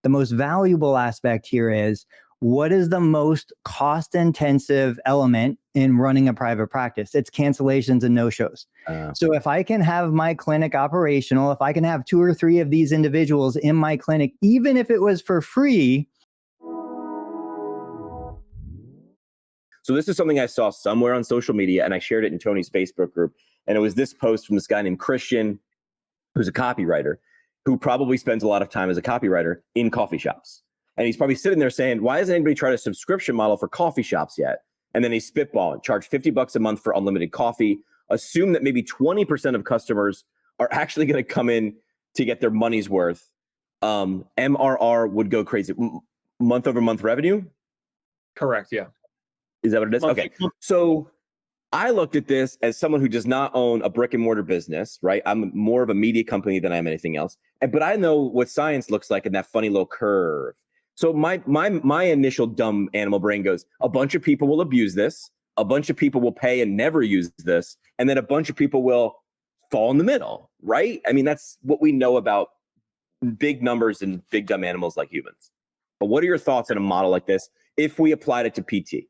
The most valuable aspect here is, what is the most cost-intensive element in running a private practice? It's cancellations and no-shows. So if I can have my clinic operational, if I can have 2 or 3 of these individuals in my clinic, even if it was for free. So this is something I saw somewhere on social media, and I shared it in Tony's Facebook group. And it was this post from this guy named Christian, who's a copywriter, who probably spends a lot of time as a copywriter in coffee shops. And he's probably sitting there saying, why hasn't anybody tried a subscription model for coffee shops yet? And then he spitball and charge $50 a month for unlimited coffee. Assume that maybe 20% of customers are actually going to come in to get their money's worth. MRR would go crazy. Month over month revenue? Correct, yeah. Is that what it is? Okay. So I looked at this as someone who does not own a brick and mortar business, right? I'm more of a media company than I am anything else. But I know what science looks like in that funny little curve. So my initial dumb animal brain goes, a bunch of people will abuse this, a bunch of people will pay and never use this, and then a bunch of people will fall in the middle, right? I mean, that's what we know about big numbers and big dumb animals like humans. But what are your thoughts on a model like this if we applied it to PT?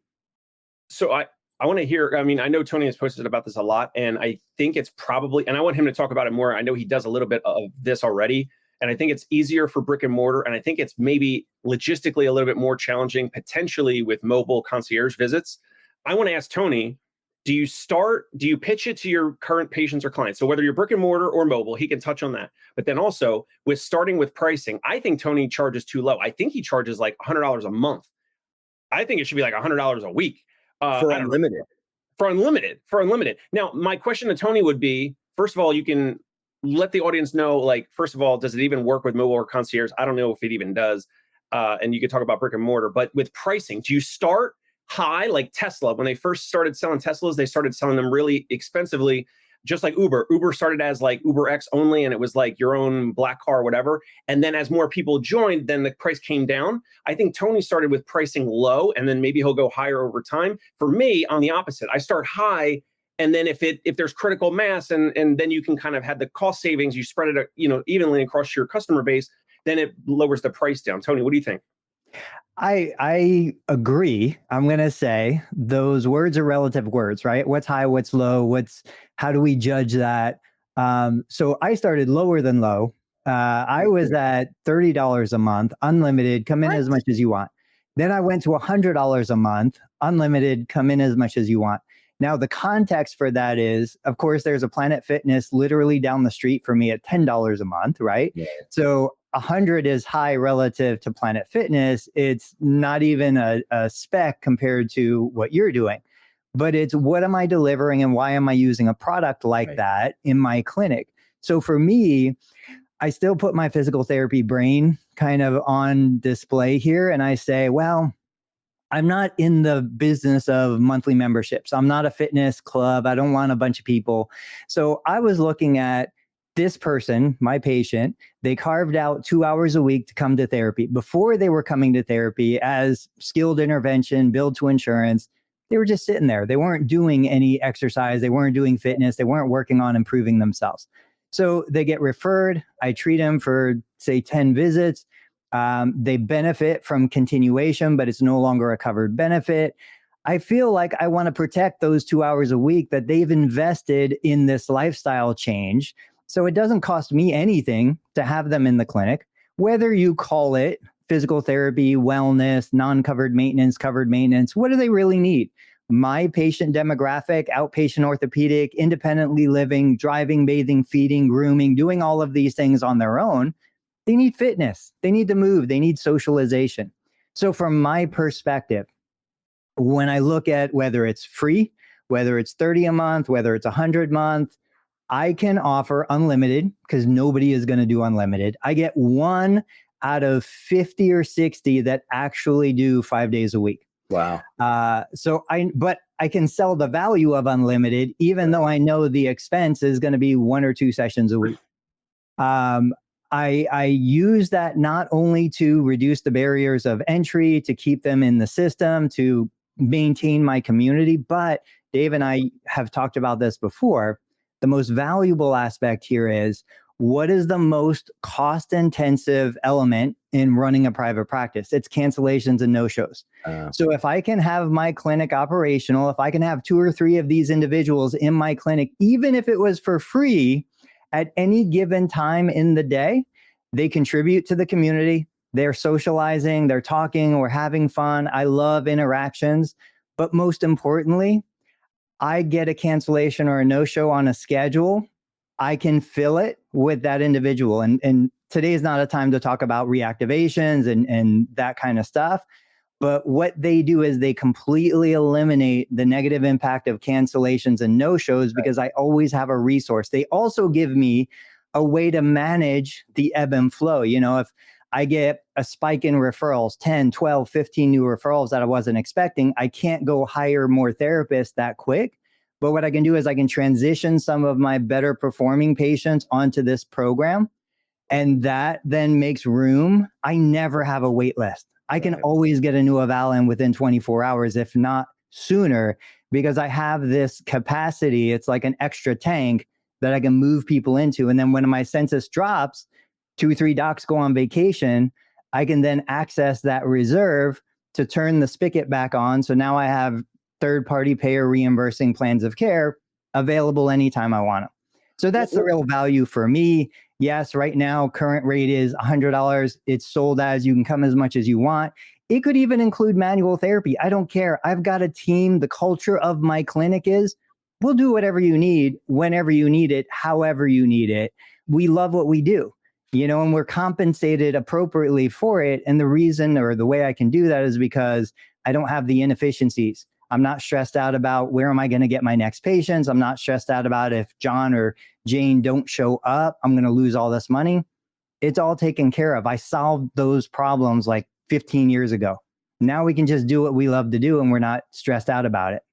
So I want to hear, I mean, I know Tony has posted about this a lot, and I think it's probably, and I want him to talk about it more. I know he does a little bit of this already, and I think it's easier for brick and mortar, and I think it's maybe logistically a little bit more challenging, potentially with mobile concierge visits. I want to ask Tony, do you pitch it to your current patients or clients? So whether you're brick and mortar or mobile, he can touch on that. But then also with starting with pricing, I think Tony charges too low. I think he charges like $100 a month. I think it should be like $100 a week. For unlimited. For unlimited. Now, my question to Tony would be, first of all, you can let the audience know, like, first of all, does it even work with mobile or concierge? I don't know if it even does. And you could talk about brick and mortar, but with pricing, do you start high like Tesla? When they first started selling Teslas, they started selling them really expensively, just like Uber. Uber started as like Uber X only, and it was like your own black car or whatever. And then as more people joined, then the price came down. I think Tony started with pricing low, and then maybe he'll go higher over time. For me, on the opposite, I start high, and then if there's critical mass, and then you can kind of have the cost savings, you spread it evenly across your customer base, then it lowers the price down. Tony, what do you think? I agree. I'm going to say those words are relative words, right? What's high, what's low, how do we judge that? So I started lower than low. I was at $30 a month, unlimited, come in as much as you want. Then I went to $100 a month, unlimited, come in as much as you want. Now, the context for that is, of course, there's a Planet Fitness literally down the street for me at $10 a month, right? Yeah. So 100 is high relative to Planet Fitness. It's not even a speck compared to what you're doing. But it's, what am I delivering and why am I using a product like that in my clinic? So for me, I still put my physical therapy brain kind of on display here. And I say, well, I'm not in the business of monthly memberships. I'm not a fitness club. I don't want a bunch of people. So I was looking at this person, my patient. They carved out 2 hours a week to come to therapy. Before they were coming to therapy as skilled intervention, billed to insurance, they were just sitting there. They weren't doing any exercise. They weren't doing fitness. They weren't working on improving themselves. So they get referred. I treat them for, say, 10 visits. They benefit from continuation, but it's no longer a covered benefit. I feel like I want to protect those 2 hours a week that they've invested in this lifestyle change. So it doesn't cost me anything to have them in the clinic, whether you call it physical therapy, wellness, non-covered maintenance, covered maintenance. What do they really need? My patient demographic, outpatient orthopedic, independently living, driving, bathing, feeding, grooming, doing all of these things on their own. They need fitness. They need to move. They need socialization. So from my perspective, when I look at whether it's free, whether it's 30 a month, whether it's 100 a month, I can offer unlimited because nobody is going to do unlimited. I get 1 out of 50 or 60 that actually do 5 days a week. Wow. But I can sell the value of unlimited, even though I know the expense is going to be 1 or 2 sessions a week. I use that not only to reduce the barriers of entry, to keep them in the system, to maintain my community, but Dave and I have talked about this before. The most valuable aspect here is, what is the most cost intensive element in running a private practice? It's cancellations and no-shows. So if I can have my clinic operational, if I can have 2 or 3 of these individuals in my clinic, even if it was for free at any given time in the day, they contribute to the community. They're socializing, they're talking, we're having fun. I love interactions. But most importantly, I get a cancellation or a no-show on a schedule, I can fill it with that individual. And today is not a time to talk about reactivations and that kind of stuff. But what they do is they completely eliminate the negative impact of cancellations and no-shows because I always have a resource. They also give me a way to manage the ebb and flow. You know, if I get a spike in referrals, 10, 12, 15 new referrals that I wasn't expecting, I can't go hire more therapists that quick. But what I can do is I can transition some of my better performing patients onto this program. And that then makes room. I never have a wait list. I can always get a new eval in within 24 hours, if not sooner, because I have this capacity. It's like an extra tank that I can move people into. And then when my census drops, 2 or 3 docs go on vacation, I can then access that reserve to turn the spigot back on. So now I have third-party payer reimbursing plans of care available anytime I want them. So that's the real value for me. Yes, right now, current rate is $100. It's sold as you can come as much as you want. It could even include manual therapy. I don't care. I've got a team. The culture of my clinic is we'll do whatever you need, whenever you need it, however you need it. We love what we do, you know, and we're compensated appropriately for it. And the reason or the way I can do that is because I don't have the inefficiencies. I'm not stressed out about where am I going to get my next patients. I'm not stressed out about if John or Jane don't show up, I'm going to lose all this money. It's all taken care of. I solved those problems like 15 years ago. Now we can just do what we love to do and we're not stressed out about it.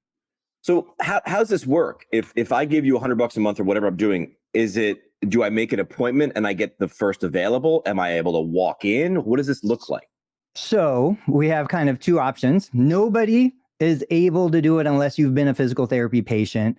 So how does this work? If I give you $100 a month or whatever I'm doing, do I make an appointment and I get the first available? Am I able to walk in? What does this look like? So we have kind of 2 options. Nobody is able to do it unless you've been a physical therapy patient.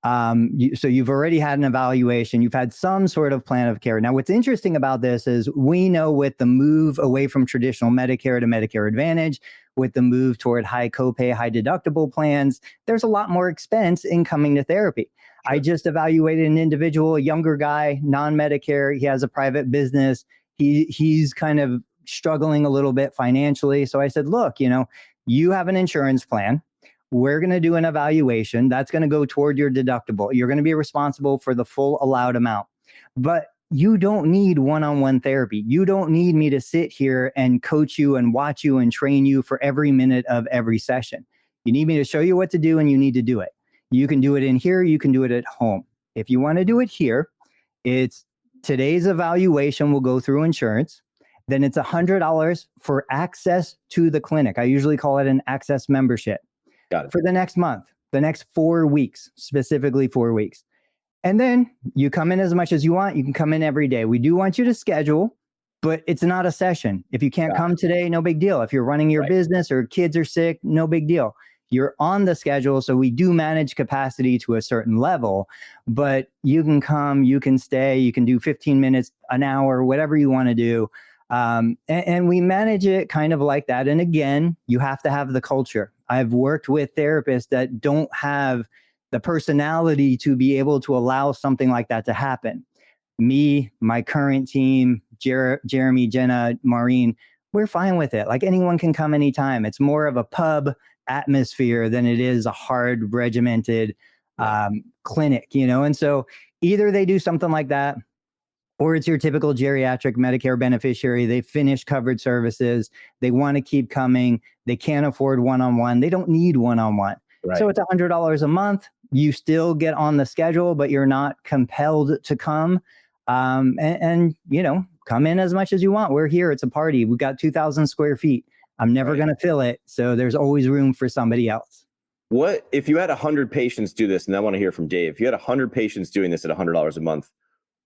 So you've already had an evaluation, you've had some sort of plan of care. Now, what's interesting about this is we know with the move away from traditional Medicare to Medicare Advantage, with the move toward high copay, high deductible plans, there's a lot more expense in coming to therapy. Sure. I just evaluated an individual, a younger guy, non-Medicare. He has a private business. He's kind of struggling a little bit financially. So I said, look, you know, you have an insurance plan. We're going to do an evaluation. That's going to go toward your deductible. You're going to be responsible for the full allowed amount. But you don't need one-on-one therapy. You don't need me to sit here and coach you and watch you and train you for every minute of every session. You need me to show you what to do and you need to do it. You can do it in here. You can do it at home. If you want to do it here, it's today's evaluation will go through insurance. Then it's $100 for access to the clinic. I usually call it an access membership. Got it. For the next month, the next 4 weeks, specifically 4 weeks. And then you come in as much as you want. You can come in every day. We do want you to schedule, but it's not a session. If you can't come today, no big deal. If you're running your business or kids are sick, no big deal. You're on the schedule. So we do manage capacity to a certain level, but you can come, you can stay, you can do 15 minutes, an hour, whatever you want to do. And we manage it kind of like that. And again, you have to have the culture. I've worked with therapists that don't have the personality to be able to allow something like that to happen. Me, my current team, Jeremy, Jenna, Maureen, we're fine with it. Like anyone can come anytime. It's more of a pub atmosphere than it is a hard regimented clinic, you know? And so either they do something like that, or it's your typical geriatric Medicare beneficiary. They finish covered services. They want to keep coming. They can't afford one-on-one. They don't need one-on-one. Right. So it's $100 a month. You still get on the schedule, but you're not compelled to come. And you know, come in as much as you want. We're here. It's a party. We've got 2,000 square feet. I'm never going to fill it. So there's always room for somebody else. What if you had 100 patients do this? And I want to hear from Dave. If you had 100 patients doing this at $100 a month,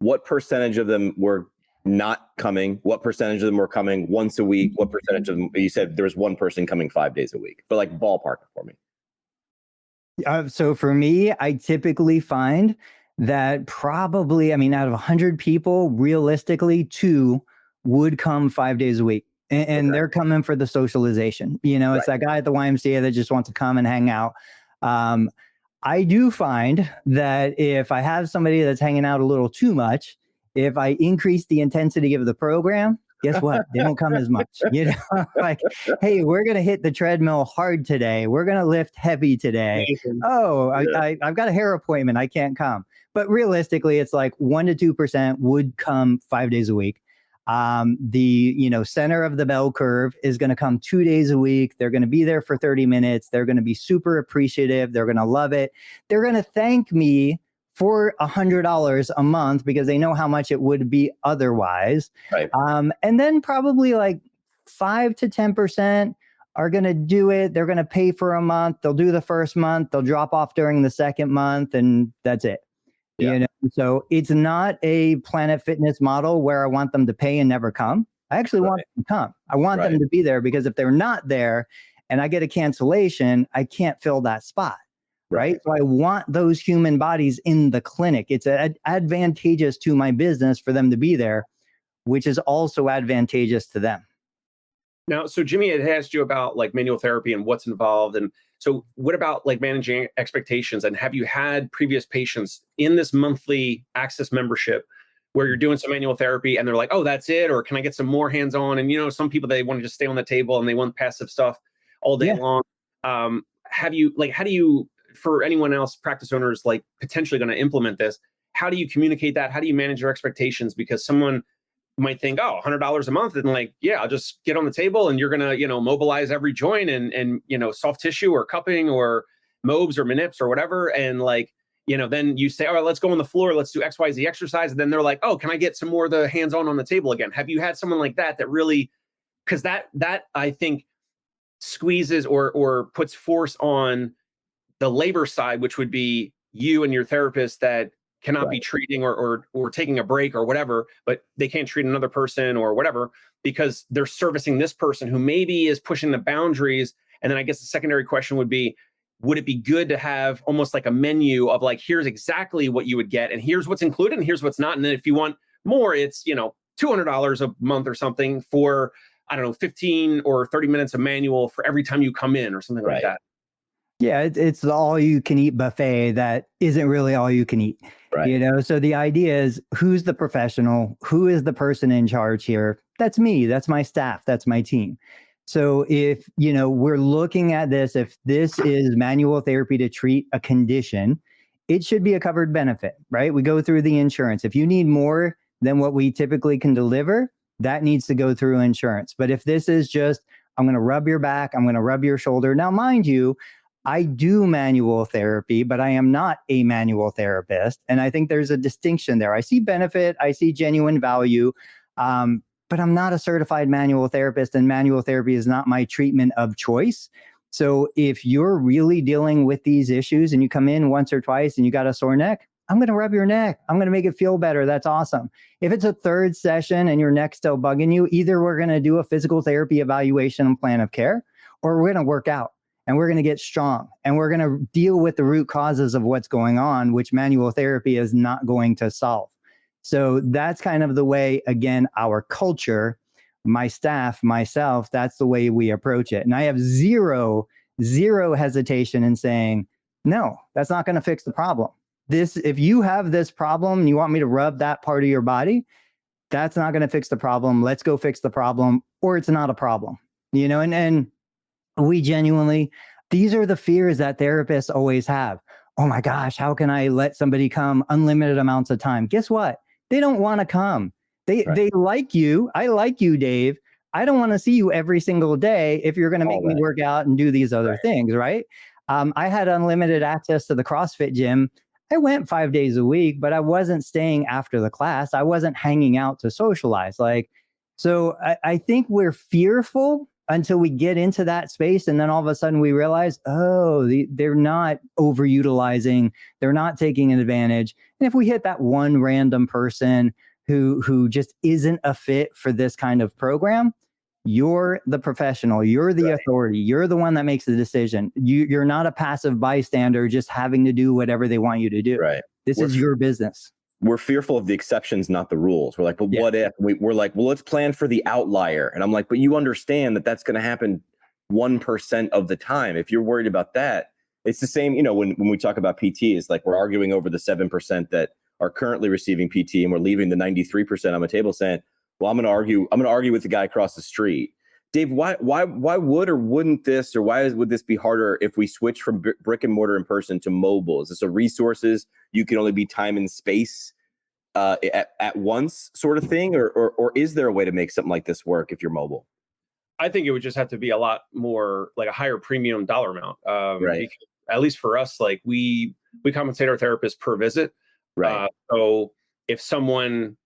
what percentage of them were not coming? What percentage of them were coming once a week? What percentage of them, you said there was one person coming 5 days a week, but like ballpark it for me. So for me, I typically find that probably, I mean, out of 100 people, realistically, 2 would come 5 days a week. And they're coming for the socialization. You know, it's that guy at the YMCA that just wants to come and hang out. I do find that if I have somebody that's hanging out a little too much, if I increase the intensity of the program, guess what? They don't come as much. You know, like, hey, we're going to hit the treadmill hard today. We're going to lift heavy today. Oh, I've got a hair appointment. I can't come. But realistically, it's like 1 to 2% would come 5 days a week. The center of the bell curve is going to come 2 days a week. They're going to be there for 30 minutes. They're going to be super appreciative. They're going to love it. They're going to thank me for $100 a month because they know how much it would be otherwise. Right. And then probably like 5 to 10% are going to do it. They're going to pay for a month. They'll do the first month. They'll drop off during the second month, and that's it. Yeah. You know, so it's not a Planet Fitness model where I want them to pay and never come. I actually want them to come. I want them to be there because if they're not there and I get a cancellation, I can't fill that spot. Right. So I want those human bodies in the clinic. It's advantageous to my business for them to be there, which is also advantageous to them. Now, so Jimmy had asked you about like manual therapy and what's involved. And so what about like managing expectations? And have you had previous patients in this monthly access membership where you're doing some manual therapy and they're like, oh, that's it? Or can I get some more hands-on? And, you know, some people, they want to just stay on the table and they want passive stuff all day long. How do you, for anyone else, practice owners, like potentially going to implement this, how do you communicate that? How do you manage your expectations? Because someone might think, oh, $100 a month. And like, yeah, I'll just get on the table and you're going to, you know, mobilize every joint and, you know, soft tissue or cupping or mobs or manips or whatever. And like, you know, then you say, all right, let's go on the floor. Let's do XYZ exercise. And then they're like, oh, can I get some more of the hands-on the table again? Have you had someone like that really, because that I think squeezes or puts force on the labor side, which would be you and your therapist that cannot be treating or taking a break or whatever, but they can't treat another person or whatever because they're servicing this person who maybe is pushing the boundaries. And then I guess the secondary question would be, would it be good to have almost like a menu of like, here's exactly what you would get and here's what's included and here's what's not. And then if you want more, it's, you know, $200 a month or something for, I don't know, 15 or 30 minutes of manual for every time you come in or something like that. Yeah, it's the all you can eat buffet that isn't really all you can eat. Right. You know, so the idea is who's the professional, who is the person in charge here? That's me, that's my staff, that's my team. So if, you know, we're looking at this, if this is manual therapy to treat a condition, it should be a covered benefit, right? We go through the insurance. If you need more than what we typically can deliver, that needs to go through insurance. But if this is just, I'm going to rub your back, I'm going to rub your shoulder. Now, mind you, I do manual therapy, but I am not a manual therapist. And I think there's a distinction there. I see benefit, I see genuine value, but I'm not a certified manual therapist, and manual therapy is not my treatment of choice. So if you're really dealing with these issues and you come in once or twice and you got a sore neck, I'm going to rub your neck. I'm going to make it feel better. That's awesome. If it's a third session and your neck's still bugging you, either we're going to do a physical therapy evaluation and plan of care, or we're going to work out. And we're going to get strong and we're going to deal with the root causes of what's going on, which manual therapy is not going to solve. So that's kind of the way, again, our culture, my staff, myself, that's the way we approach it. And I have zero hesitation in saying, no, that's not going to fix the problem. If you have this problem and you want me to rub that part of your body, that's not going to fix the problem. Let's go fix the problem, or it's not a problem, you know, and we genuinely, these are the fears that therapists always have. Oh my gosh, how can I let somebody come unlimited amounts of time? Guess what? They don't want to come. They like you. I like you, Dave. I don't want to see you every single day if you're going to make me work out and do these other things, right? I had unlimited access to the CrossFit gym. I went 5 days a week, but I wasn't staying after the class. I wasn't hanging out to socialize. So I think we're fearful until we get into that space. And then all of a sudden we realize, oh, they're not overutilizing. They're not taking advantage. And if we hit that one random person who just isn't a fit for this kind of program, you're the professional, you're the authority, you're the one that makes the decision. You're not a passive bystander just having to do whatever they want you to do. Right. This is your business. We're fearful of the exceptions, not the rules. We're like, but what if? We're like, well, let's plan for the outlier. And I'm like, but you understand that that's going to happen 1% of the time. If you're worried about that, it's the same, when we talk about PT, it's like we're arguing over the 7% that are currently receiving PT, and we're leaving the 93% on the table saying, well, I'm going to argue with the guy across the street. Dave, why would or wouldn't this, or would this be harder if we switch from brick and mortar in person to mobile? Is this a resources you can only be time and space at once sort of thing, or is there a way to make something like this work if you're mobile? I think it would just have to be a lot more, like a higher premium dollar amount. Right. Because, at least for us, like we compensate our therapists per visit. Right. So if someone,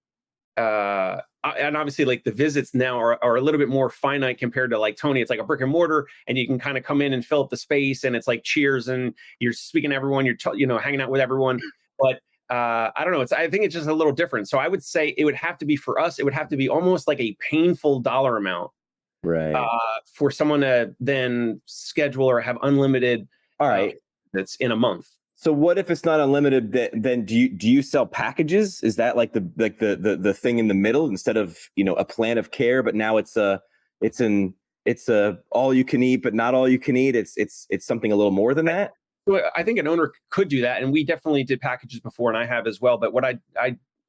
and obviously like the visits now are a little bit more finite compared to like Tony. It's like a brick and mortar, and you can kind of come in and fill up the space, and it's like cheers, and you're speaking to everyone, you're hanging out with everyone. But I don't know. I think it's just a little different. So I would say it would have to be, for us, it would have to be almost like a painful dollar amount, right? For someone to then schedule or have unlimited. All right, that's in a month. So what if it's not unlimited? Then do you sell packages? Is that like the thing in the middle, instead of a plan of care, but now it's a all you can eat, but not all you can eat. It's something a little more than that. I think an owner could do that, and we definitely did packages before, and I have as well. But what I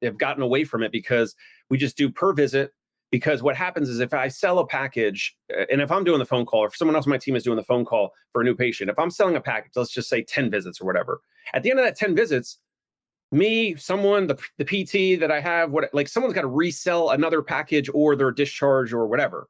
have gotten away from it, because we just do per visit. Because what happens is, if I sell a package, and if I'm doing the phone call, or if someone else on my team is doing the phone call for a new patient, if I'm selling a package, let's just say 10 visits or whatever. At the end of that 10 visits, someone, the PT that I have, someone's got to resell another package or their discharge or whatever,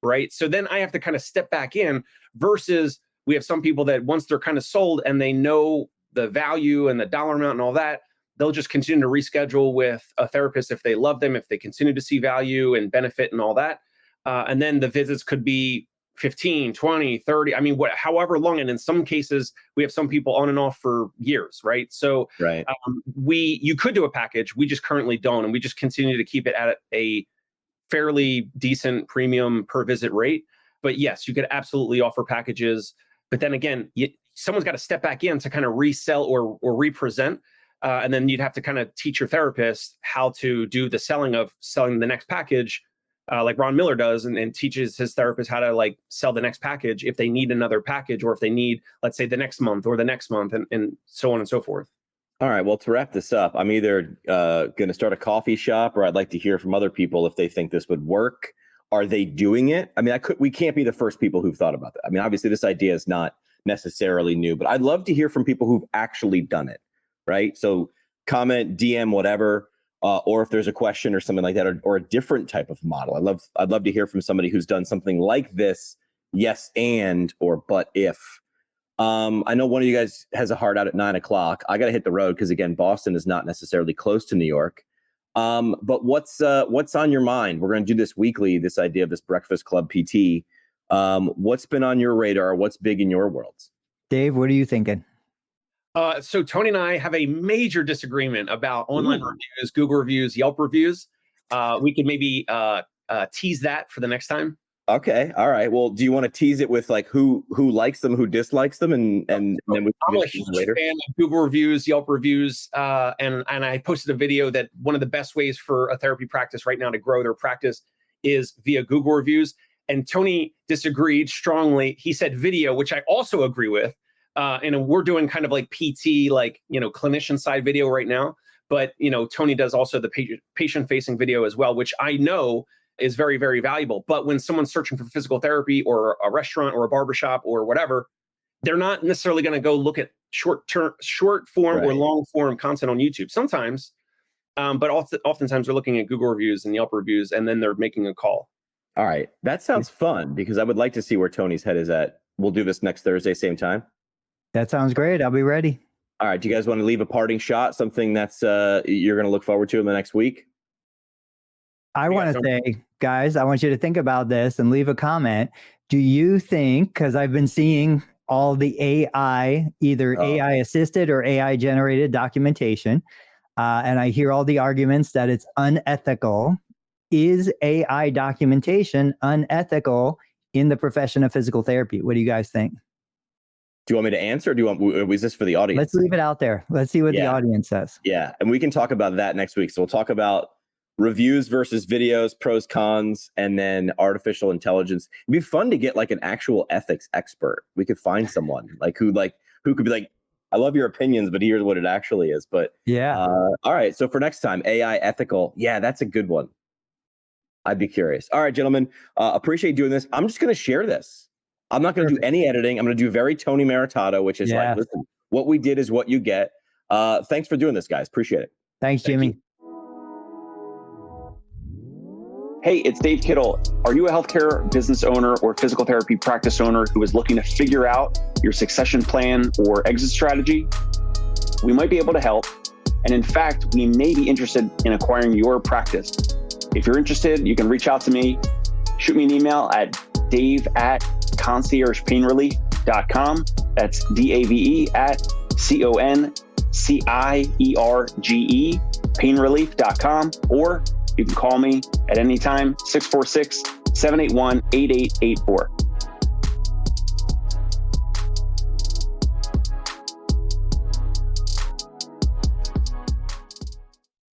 right? So then I have to kind of step back in, versus we have some people that once they're kind of sold and they know the value and the dollar amount and all that, they'll just continue to reschedule with a therapist if they love them, if they continue to see value and benefit and all that. And then the visits could be 15, 20, 30, however long. And in some cases, we have some people on and off for years, right? So right. You could do a package. We just currently don't. And we just continue to keep it at a fairly decent premium per visit rate. But yes, you could absolutely offer packages. But then again, someone's got to step back in to kind of resell or represent. And then you'd have to kind of teach your therapist how to do the selling the next package, like Ron Miller does, and teaches his therapist how to sell the next package if they need another package, or if they need, let's say, the next month or the next month, and so on and so forth. All right. Well, to wrap this up, I'm either going to start a coffee shop, or I'd like to hear from other people if they think this would work. Are they doing it? We can't be the first people who've thought about that. Obviously, this idea is not necessarily new, but I'd love to hear from people who've actually done it. Right. So comment, DM, whatever, or if there's a question or something like that, or a different type of model. I'd love to hear from somebody who's done something like this. Yes. Or, but if, I know one of you guys has a hard out at 9:00. I got to hit the road, because again, Boston is not necessarily close to New York. But what's on your mind? We're going to do this weekly, this idea of this Breakfast Club PT. What's been on your radar? What's big in your world? Dave, what are you thinking? So Tony and I have a major disagreement about online reviews, Google reviews, Yelp reviews. We could maybe tease that for the next time. Okay. All right. Well, do you want to tease it with who likes them, who dislikes them, and then we can I'm a huge fan of Google reviews, Yelp reviews, and I posted a video that one of the best ways for a therapy practice right now to grow their practice is via Google reviews. And Tony disagreed strongly. He said video, which I also agree with. And we're doing kind of like PT, clinician side video right now. But, Tony does also the patient facing video as well, which I know is very, very valuable. But when someone's searching for physical therapy, or a restaurant or a barbershop or whatever, they're not necessarily going to go look at short form or long form content on YouTube sometimes. But oftentimes they're looking at Google reviews and Yelp reviews, and then they're making a call. All right. That sounds fun, because I would like to see where Tony's head is at. We'll do this next Thursday, same time. That sounds great. I'll be ready. All right. Do you guys want to leave a parting shot, something that's you're going to look forward to in the next week? I want to say, guys, I want you to think about this and leave a comment. Do you think, because I've been seeing all the AI, either AI assisted or AI generated documentation, and I hear all the arguments that it's unethical. Is AI documentation unethical in the profession of physical therapy? What do you guys think? Do you want me to answer? Or do you want? Was this for the audience? Let's leave it out there. Let's see what the audience says. Yeah, and we can talk about that next week. So we'll talk about reviews versus videos, pros, cons, and then artificial intelligence. It'd be fun to get like an actual ethics expert. We could find someone who could be like, I love your opinions, but here's what it actually is. But all right. So for next time, AI ethical. Yeah, that's a good one. I'd be curious. All right, gentlemen, appreciate doing this. I'm just going to share this. I'm not going to do any editing. I'm going to do very Tony Maritato, which is like, listen, what we did is what you get. Thanks for doing this, guys. Appreciate it. Thanks, Jimmy. Hey, it's Dave Kittle. Are you a healthcare business owner or physical therapy practice owner who is looking to figure out your succession plan or exit strategy? We might be able to help. And in fact, we may be interested in acquiring your practice. If you're interested, you can reach out to me. Shoot me an email at dave@conciergepainrelief.com. That's DAVE@CONCIERGE painrelief.com, or you can call me at any time, 646-781-8884.